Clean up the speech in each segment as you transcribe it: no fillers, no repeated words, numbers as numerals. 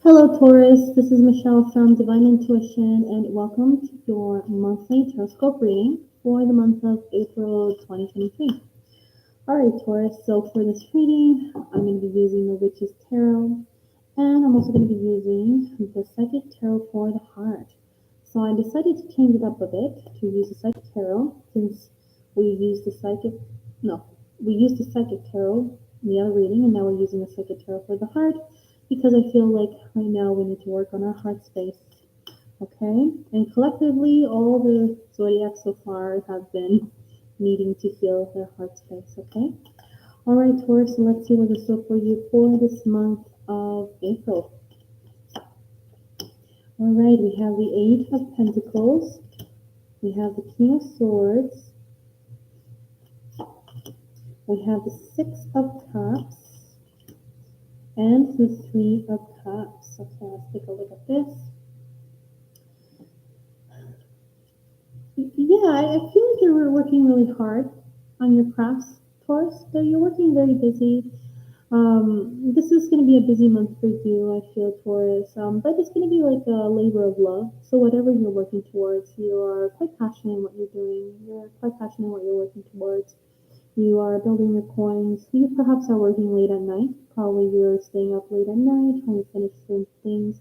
Hello, Taurus. This is Michelle from Divine Intuition, and welcome to your monthly horoscope reading for the month of April 2023. All right, Taurus. So for this reading, I'm going to be using the Witch's Tarot, and I'm also going to be using the Psychic Tarot for the heart. So I decided to change it up a bit to use the Psychic Tarot since we used the Psychic. No, we used the Psychic Tarot in the other reading, and now we're using the Psychic Tarot for the heart because I feel like right now we need to work on our heart space. Okay? And collectively, all the zodiacs so far have been needing to heal their heart space. Okay? All right, Taurus, so let's see what is up for you for this month of April. All right, we have the Eight of Pentacles, we have the King of Swords, we have the Six of Cups, and the Three of Cups. Okay, let's take a look at this. Yeah, I feel like you're working really hard on your crafts, Taurus. So you're working very busy. This is going to be a busy month for you, I feel, Taurus. But it's going to be like a labor of love. So whatever you're working towards, you are quite passionate in what you're doing. You're quite passionate in what you're working towards. You are building your coins. You perhaps are working late at night. Probably you're staying up late at night, trying to finish certain things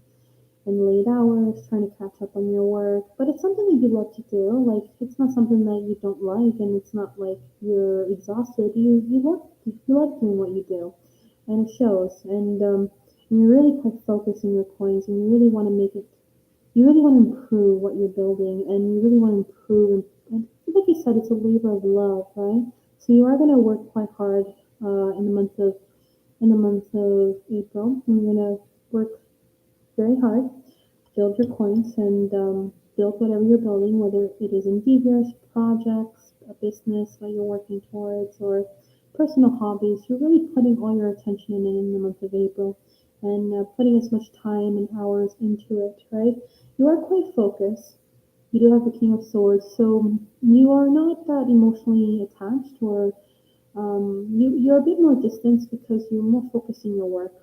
in late hours, trying to catch up on your work. But it's something that you love to do. Like it's not something that you don't like, and it's not like you're exhausted. You love doing what you do, and it shows. And you're really quite focused on your coins, and you really want to make it. You really want to improve what you're building, and you really want to improve. And like you said, it's a labor of love, right? So you are going to work quite hard in the month of April. And you're going to work very hard, build your coins, and build whatever you're building, whether it is endeavors, projects, a business that you're working towards, or personal hobbies. You're really putting all your attention in the month of April and putting as much time and hours into it, right? You are quite focused. You do have the King of Swords, so you are not that emotionally attached, or you're a bit more distant because you're more focused in your work,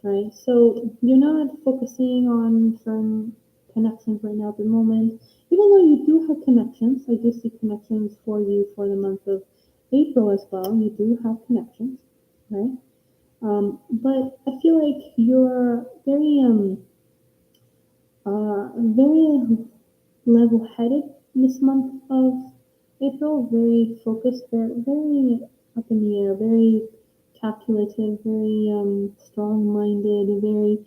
right? So you're not focusing on certain connections right now at the moment. Even though you do have connections, I do see connections for you for the month of April as well. You do have connections, right? But I feel like you're very level-headed this month of April. Very focused, very up in the air, very calculative, very strong-minded, very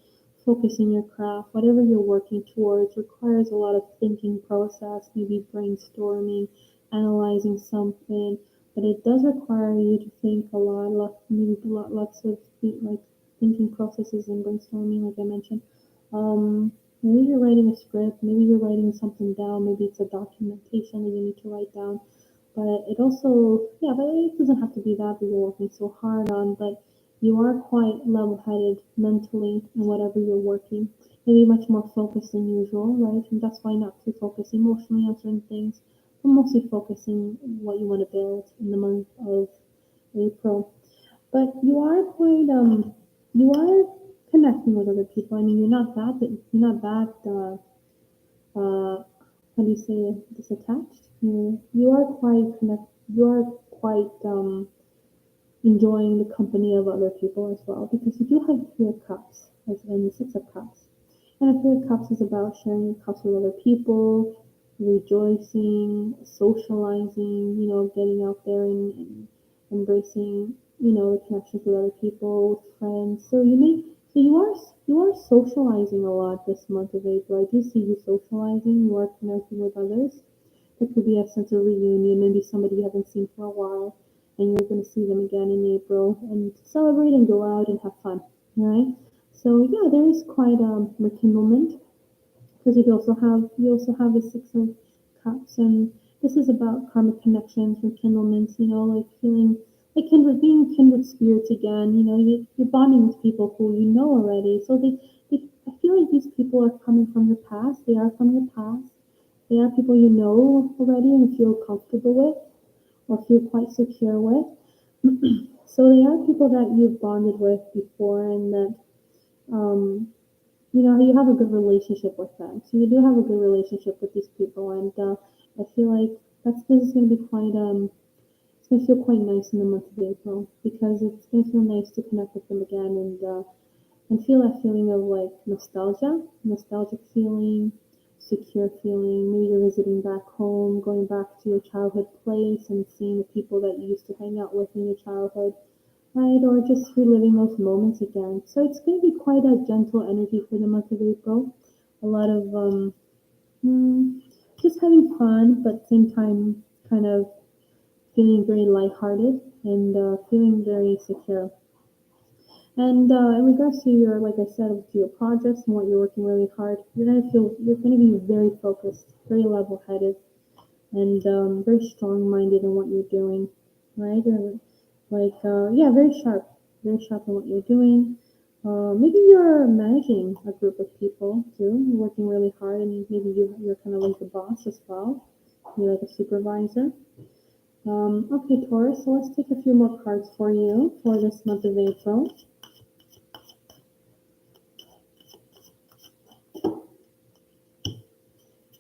focused in your craft. Whatever you're working towards requires a lot of thinking process, maybe brainstorming, analyzing something. But it does require you to think a lot, maybe lots of like thinking processes and brainstorming, like I mentioned. Maybe you're writing a script, maybe you're writing something down, maybe it's a documentation that you need to write down. But it also, yeah, but it doesn't have to be that you're working so hard on, but you are quite level headed mentally in whatever you're working. Maybe much more focused than usual, right? And that's why not to focus emotionally on certain things, but mostly focusing what you want to build in the month of April. But you are connecting with other people. I mean, you're not that how do you say it, disattached. You are quite connect. You are quite enjoying the company of other people as well, because you do have the Three of Cups and the Six of Cups. And the Three of Cups is about sharing your cups with other people, rejoicing, socializing, getting out there and embracing, the connections with other people, with friends. So you are socializing a lot this month of April. I do see you socializing, you are connecting with others. There could be a sense of reunion, maybe somebody you haven't seen for a while, and you're going to see them again in April and celebrate and go out and have fun, right? So yeah, there is quite a rekindlement because you also have the Six of Cups, and this is about karmic connections, rekindlements. Like feeling like being kindred spirits again. You're bonding with people who you know already, so I feel like these people are coming from your past. They are from your past. They are people you know already and feel comfortable with, or feel quite secure with. So they are people that you've bonded with before, and that um, you have a good relationship with them. So you do have a good relationship with these people, and I feel like this is going to be quite it's going to feel quite nice in the month of April, because it's going to feel nice to connect with them again, and feel that feeling of like nostalgic feeling, secure feeling. Maybe you're visiting back home, going back to your childhood place and seeing the people that you used to hang out with in your childhood, right? Or just reliving those moments again. So it's going to be quite a gentle energy for the month of April. A lot of mm, just having fun, but at the same time, kind of feeling very lighthearted and feeling very secure. And in regards to your, like I said, to your projects and what you're working really hard, you're gonna be very focused, very level-headed, and very strong-minded in what you're doing, right? Yeah, very sharp in what you're doing. Maybe you're managing a group of people too, you're working really hard, and maybe you're kind of like the boss as well. You're like a supervisor. Okay, Taurus. So let's take a few more cards for you for this month of April.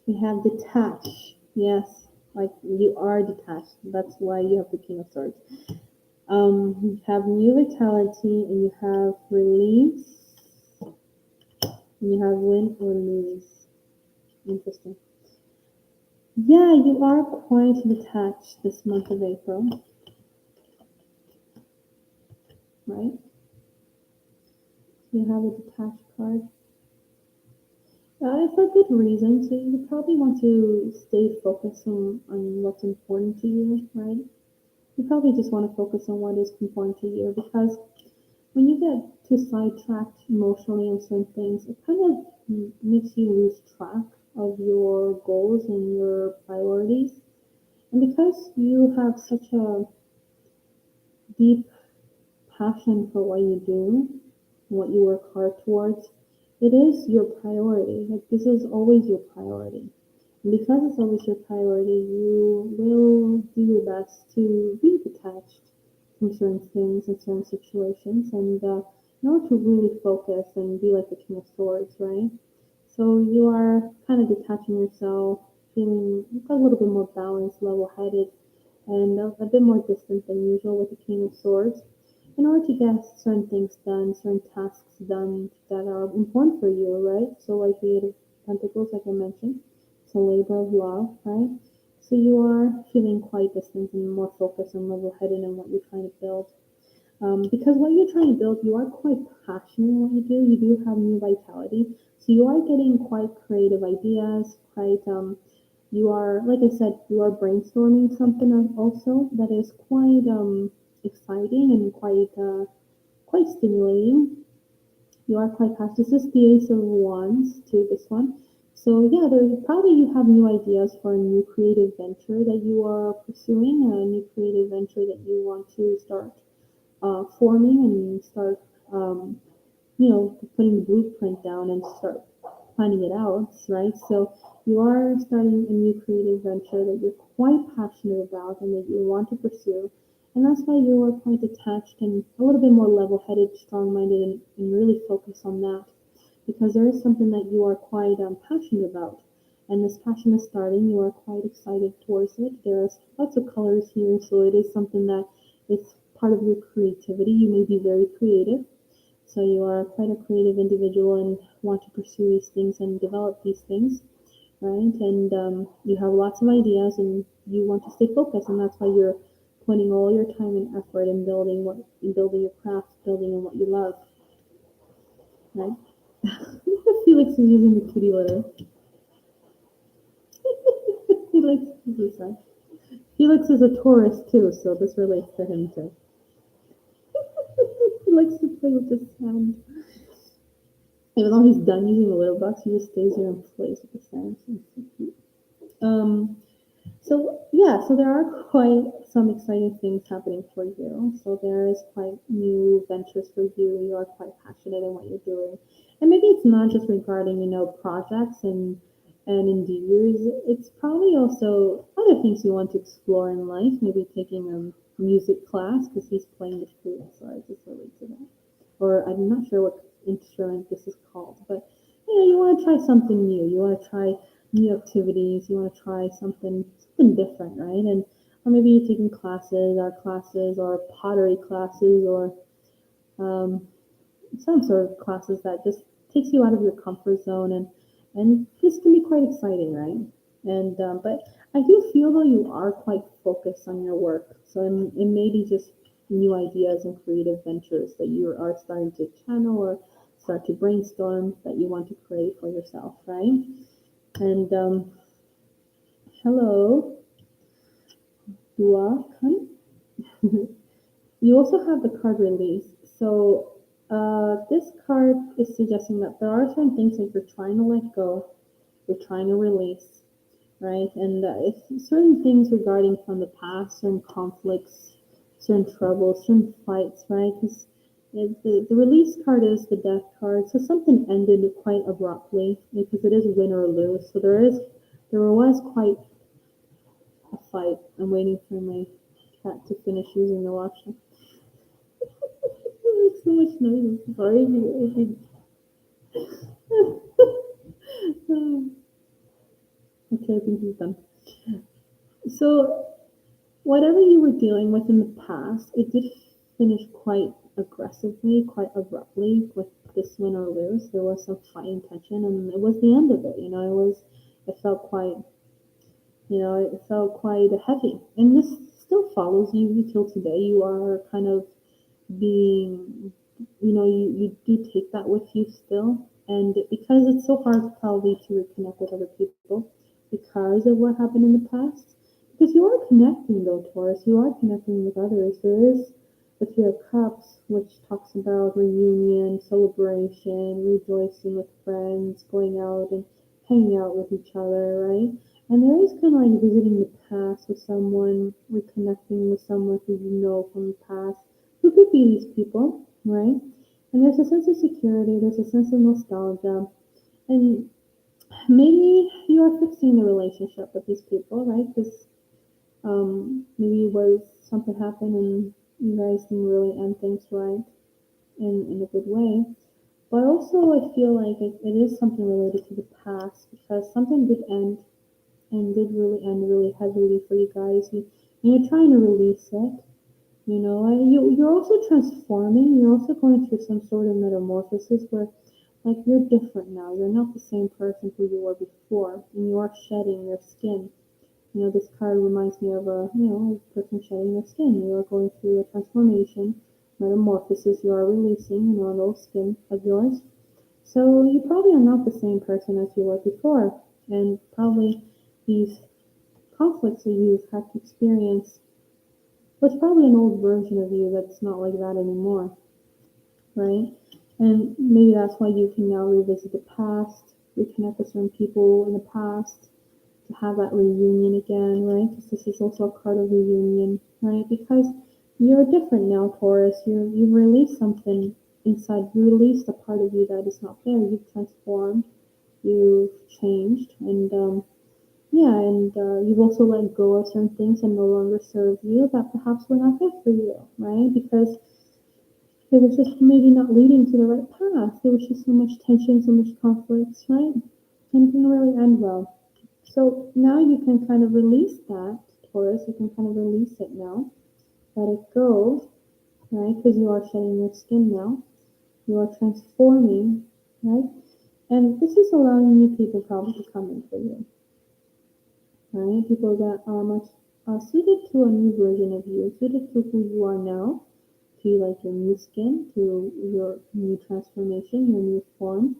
We have detach. Yes, like you are detached. That's why you have the King of Swords. You have new vitality, and you have release, and you have win or lose. Interesting. Yeah, you are quite detached this month of April, right? You have a detached card. For good reason. So you probably want to stay focused on what's important to you, right? You probably just want to focus on what is important to you, because when you get too sidetracked emotionally on certain things, it kind of makes you lose track of your goals and your priorities. And because you have such a deep passion for what you do, what you work hard towards, it is your priority. Like, this is always your priority. And because it's always your priority, you will do your best to be detached from certain things and certain situations, and in order to really focus and be like the King of Swords, right? So you are kind of detaching yourself, feeling a little bit more balanced, level-headed, and a bit more distant than usual with the King of Swords, in order to get certain things done, certain tasks done that are important for you, right? So like the Eight of Pentacles, like I mentioned, it's a labor of love, right? So you are feeling quite distant and more focused and level-headed in what you're trying to build. Because what you're trying to build, you are quite passionate in what you do. You do have new vitality, so you are getting quite creative ideas. You are, like I said, you are brainstorming something also that is quite exciting and quite stimulating. You are quite fast. This is the Ace of Wands to this one. So yeah, there's probably you have new ideas for a new creative venture that you are pursuing, a new creative venture that you want to start forming and start, putting the blueprint down and start planning it out, right? So you are starting a new creative venture that you're quite passionate about and that you want to pursue. And that's why you are quite attached and a little bit more level headed, strong minded, and really focus on that, because there is something that you are quite passionate about. And this passion is starting, you are quite excited towards it. There's lots of colors here, so it is something that it's part of your creativity. You may be very creative, so you are quite a creative individual and want to pursue these things and develop these things, right? And you have lots of ideas and you want to stay focused, and that's why you're putting all your time and effort in building your craft, building on what you love, right? Felix is using the kitty litter. He likes this side. Felix is a Taurus too, so this relates to him too. He likes to play with the sand. Even though he's done using the litter box, he just stays there and plays with the sand. So it's so cute. Um, so yeah, so there are quite some exciting things happening for you. So there is quite new ventures for you. You are quite passionate in what you're doing, and maybe it's not just regarding projects and endeavors. It's probably also other things you want to explore in life. Maybe taking music class because he's playing the flute, so I just relate to that. Or I'm not sure what instrument this is called, but you want to try something new. You want to try new activities. You want to try something different, right? And or maybe you're taking art classes, or pottery classes, or um, some sort of classes that just takes you out of your comfort zone, and this can be quite exciting, right? And but I do feel though you are quite focused on your work, so it may be just new ideas and creative ventures that you are starting to channel or start to brainstorm that you want to create for yourself, right? And hello, Dua Khan. You also have the card release. So this card is suggesting that there are certain things that you're trying to let go, you're trying to release, right? And it's certain things regarding from the past, certain conflicts, certain troubles, certain fights, right? Because the release card is the death card, so something ended quite abruptly because it is win or lose. So there was quite a fight. I'm waiting for my cat to finish using the washroom. It makes so much noise. Sorry okay, I think he's done. So whatever you were dealing with in the past, it did finish quite aggressively, quite abruptly with this win or lose. There was some fight and tension, and it was the end of it. It felt quite, it felt quite heavy. And this still follows you till today. You are kind of being, you do take that with you still. And because it's so hard probably to reconnect with other people because of what happened in the past, because you are connecting though, Taurus, you are connecting with others. There is the Three of Cups, which talks about reunion, celebration, rejoicing with friends, going out and hanging out with each other, right? And there is kind of like visiting the past with someone, reconnecting with someone who you know from the past, who could be these people, right? And there's a sense of security, there's a sense of nostalgia, and maybe you are fixing the relationship with these people, right? Because maybe it was something happened and you guys didn't really end things right in a good way. But also, I feel like it is something related to the past because something did end and did really end really heavily for you guys. And you're trying to release it, and you're also transforming. You're also going through some sort of metamorphosis where, like, you're different now. You're not the same person who you were before, and you are shedding your skin. This card reminds me of a person shedding their skin. You are going through a transformation, metamorphosis. You are releasing, an old skin of yours. So you probably are not the same person as you were before, and probably these conflicts that you've had to experience was probably an old version of you that's not like that anymore, right? And maybe that's why you can now revisit the past, reconnect with certain people in the past, to have that reunion again, right? Because this is also a card of reunion, right? Because you're different now, Taurus. You've released something inside. You released a part of you that is not there. You've transformed. You've changed, and yeah, and you've also let go of certain things that no longer serve you that perhaps were not good for you, right? Because it was just maybe not leading to the right path. There was just so much tension, so much conflicts, right? And it didn't really end well. So now you can kind of release that, Taurus. You can kind of release it now. Let it go, right? Because you are shedding your skin now. You are transforming, right? And this is allowing new people probably to come in for you, right? People that are much suited to a new version of you, suited to who you are now, to like your new skin, to your new transformation, your new form.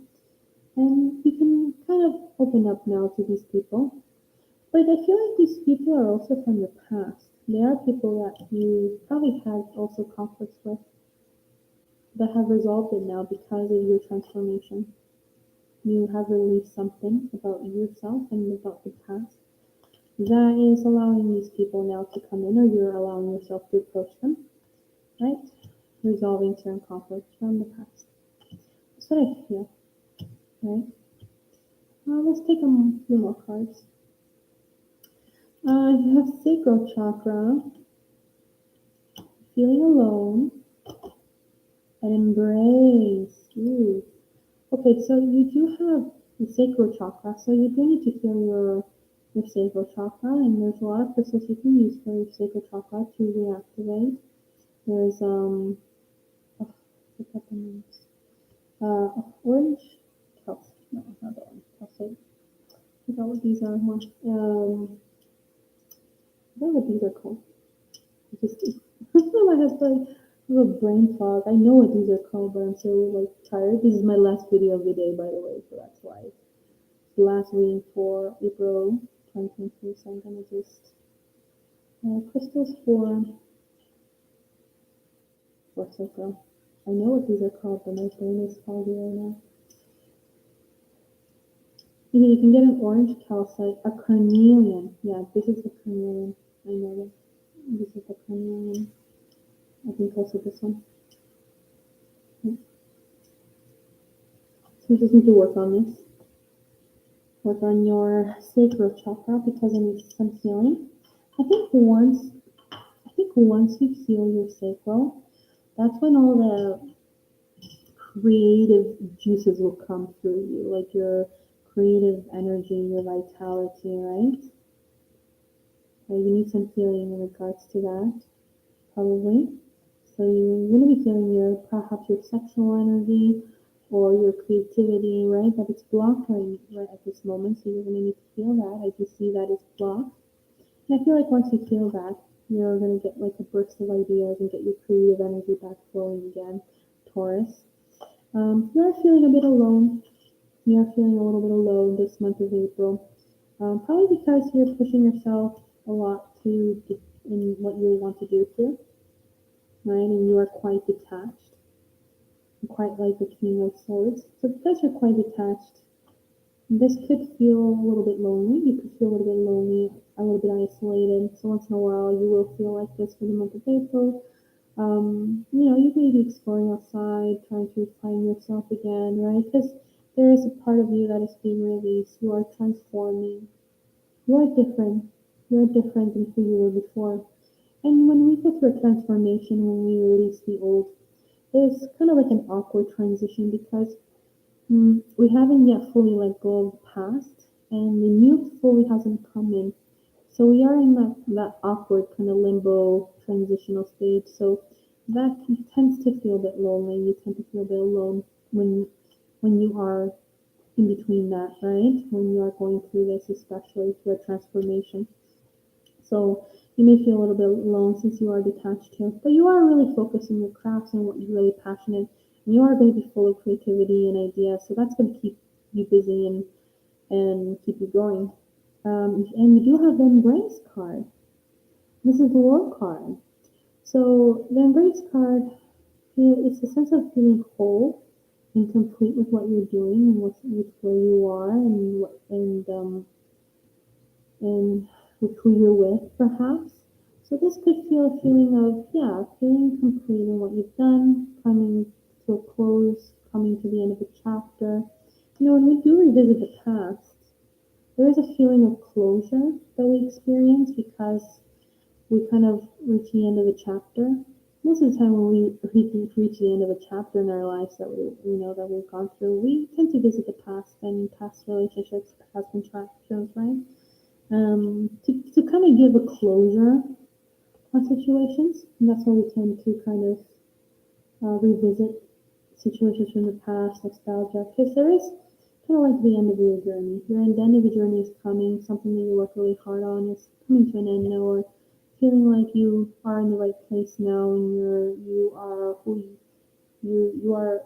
And you can kind of open up now to these people. But I feel like these people are also from your past. They are people that you probably had also conflicts with that have resolved it now because of your transformation. You have released something about yourself and about the past that is allowing these people now to come in, or you're allowing yourself to approach them, right? Resolving certain conflicts from the past. That's what I feel, right? Let's take a few more cards. You have sacral chakra. feeling alone, and embrace you. Okay, so you do have the sacral chakra, so you do need to feel your sacral chakra, and there's a lot of crystals you can use for your sacral chakra to reactivate. There's oh, I forgot the names. Orange calcite. No, not the orange calcite. I forgot what these are. I don't know what these are called. I just I have a brain fog. I know what these are called, but I'm so like tired. This is my last video of the day, by the way, so that's why. The last reading for April 2023, so I'm gonna just crystals for sacral. I know what these are called, but my brain is foggy right now. You can get an orange calcite, a carnelian. Yeah, this is the carnelian. I know that. This is the carnelian. I think also this one. So you just need to work on this. Work on your sacral chakra because it needs some healing. I think once you heal your sacral, that's when all the creative juices will come through you, like your creative energy, your vitality, right? You need some healing in regards to that, probably. So you're going to be feeling perhaps your sexual energy or your creativity, right? But it's blocked right at this moment, so you're going to need to feel that. I do see that it's blocked. And I feel like once you feel that, you're going to get like a burst of ideas and get your creative energy back flowing again, Taurus. You're feeling a bit alone. You're feeling a little bit alone this month of April. Probably because you're pushing yourself a lot to get in what you want to do here, right? And you are quite detached, quite like the King of Swords. So because you're quite detached, this could feel a little bit lonely. You could feel a little bit lonely, a little bit isolated. So once in a while, you will feel like this for the month of April. You may be exploring outside, trying to find yourself again, right? Because there is a part of you that is being released. You are transforming. You are different. You are different than who you were before. And when we go through a transformation, when we release the old, it's kind of like an awkward transition because we haven't yet fully let go of the past, and the new fully hasn't come in. So we are in that awkward kind of limbo transitional stage. So that tends to feel a bit lonely. You tend to feel a bit alone when you are in between that, right? When you are going through this, especially through a transformation. So you may feel a little bit alone since you are detached here, but you are really focused on your crafts and what you're really passionate. And you are going to be full of creativity and ideas, so that's going to keep you busy and keep you going. And you do have the Embrace card. This is the World card. So the Embrace card, it's a sense of feeling whole and complete with what you're doing and with where you are and with who you're with, perhaps. So this could feel a feeling of, yeah, feeling complete in what you've done, coming to a close, coming to the end of a chapter. When we do revisit the past, there is a feeling of closure that we experience because we kind of reach the end of a chapter. Most of the time when we reach the end of a chapter in our lives that we've gone through, we tend to visit the past and past relationships, past interactions, right? To kind of give a closure on situations. And that's why we tend to kind of revisit situations from the past, nostalgia, because there is kind of like the end of your journey. The end of your journey is coming, something that you work really hard on is coming to an end now, or feeling like you are in the right place now and you are who you are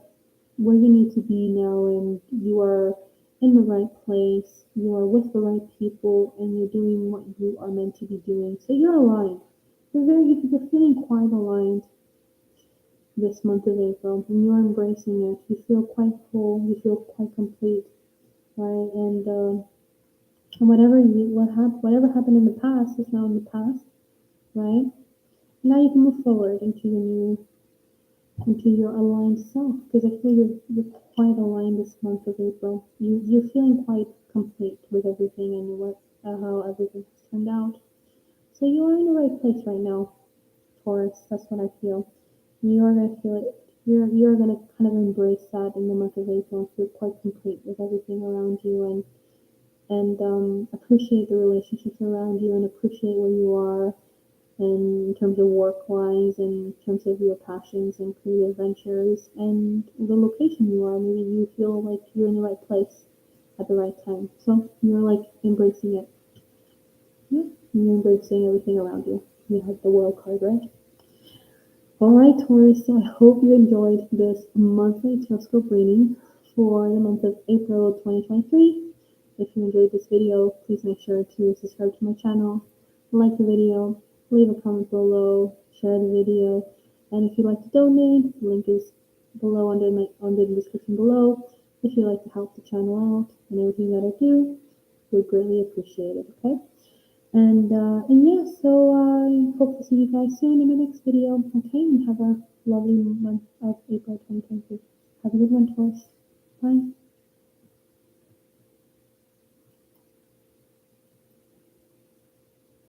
where you need to be now, and you are in the right place, you are with the right people, and you're doing what you are meant to be doing. So you're aligned. You're feeling quite aligned this month of April, and you're embracing it. You feel quite full. You feel quite complete, right? And whatever happened in the past is now in the past, right? Now you can move forward into your aligned self, because I feel you're quite aligned this month of April. You're feeling quite complete with everything and how everything has turned out. So you are in the right place right now, Taurus. That's what I feel. You are gonna feel it. You're gonna kind of embrace that in the month of April and feel quite complete with everything around you, and appreciate the relationships around you and appreciate where you are in terms of work wise, in terms of your passions and creative ventures, and the location you are. Maybe you feel like you're in the right place at the right time. So you're like embracing it. Yeah, you're embracing everything around you. You have the world card, right? All right, Taurus. So I hope you enjoyed this monthly horoscope reading for the month of April 2023. If you enjoyed this video, please make sure to subscribe to my channel, like the video, leave a comment below, share the video, and if you'd like to donate, the link is below under the description below. If you'd like to help the channel out and everything that I do, would greatly appreciate it. Okay. And yeah, so I hope to see you guys soon in the next video. Okay, and have a lovely month of April 2023. Have a good one, Taurus. Bye.